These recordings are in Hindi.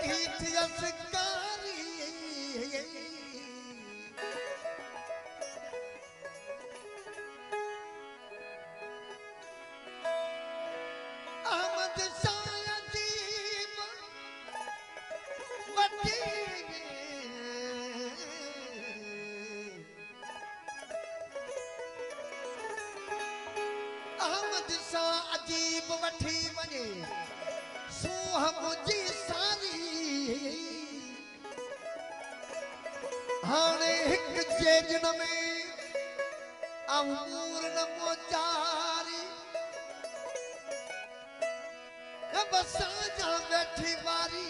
कभी तिरस्कारी अहमद शाह अजीब वठी अहमद शाह अजीब वठी वञे सूह मुंहिंजी सारी हाणे हिकु जेजन में अमूर न मोचारी बसा जा बैठी वारी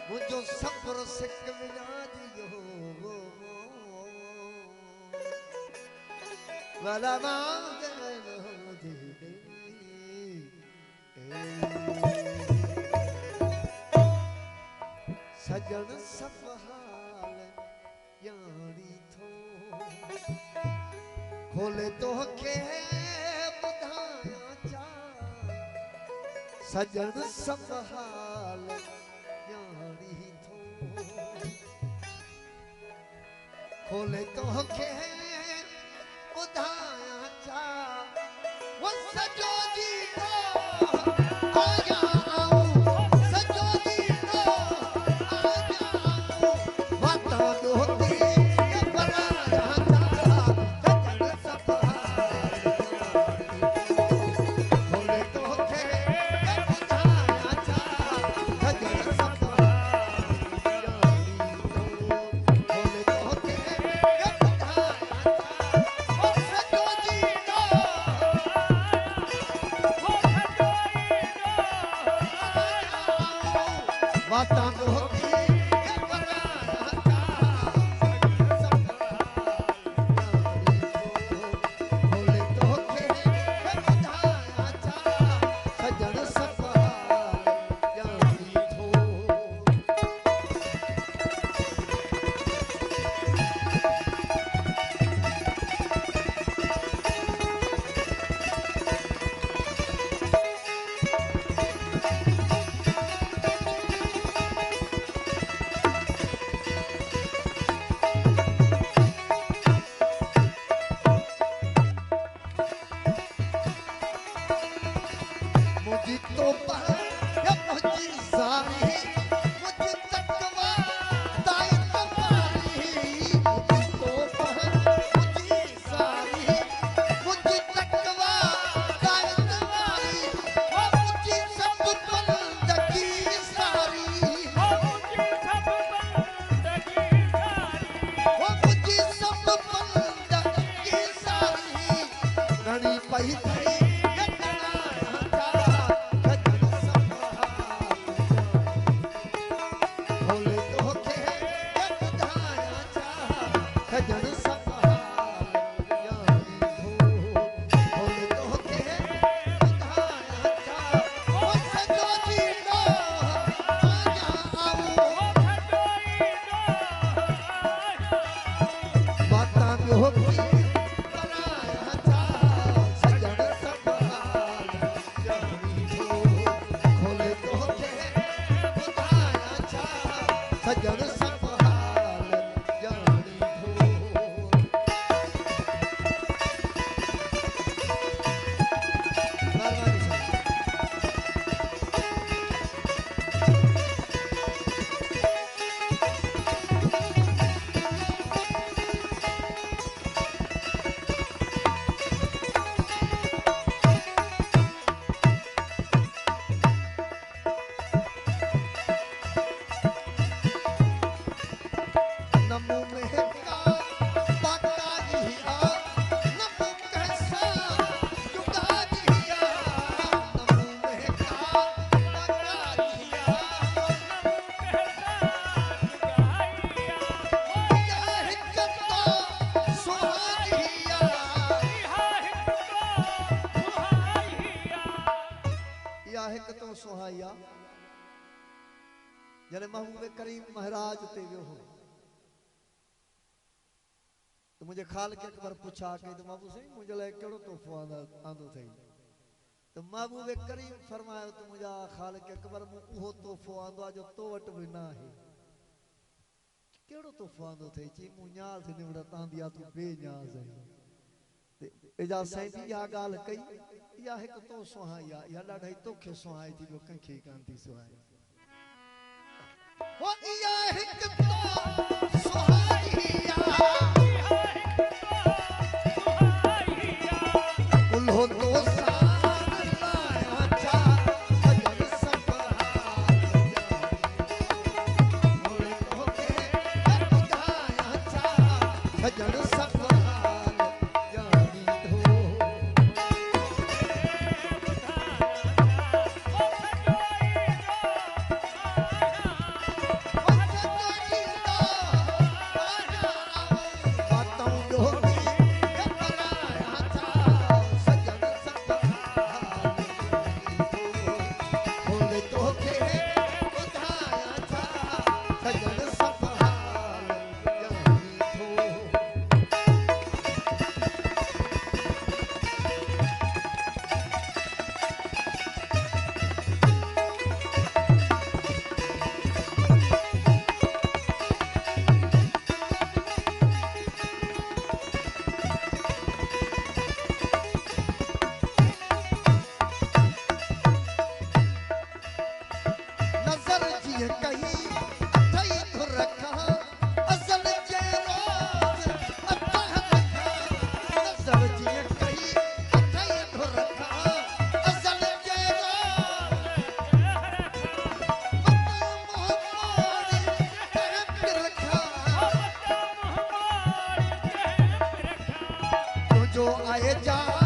मुझो सब्र सिक विनाजी हो वाला सजन सब हाल यानी थो खोले तो के बुधाया चा सजन सब हाल यानी थो खोले तो के बुधाया चा वो सजो जी तो आया जने महबूब करीम महाराज ते वियो हो तो मुझे खाल के एक बार पूछा के तो महबूब सिंह मुझे लाए केड़ो तोहफो आंदो थई तो महबूब करीम फरमायो तो मुझा खालिक अकबर मु उहो तोहफ़ो आंदो जो तो वट भी ना है केड़ो तोहफ़ो आंदो थे ची मु न्याज़ निवड़ा तांदिया तू बेन्याज़ है ते एजा साईं जी या गाल कई या एक तो सुहाया या ॾाढी तोखे सुहाई थी जो कंखे कान थी सुहाई ओ या एक तो सुहाइया उल्हो तो जो आए जा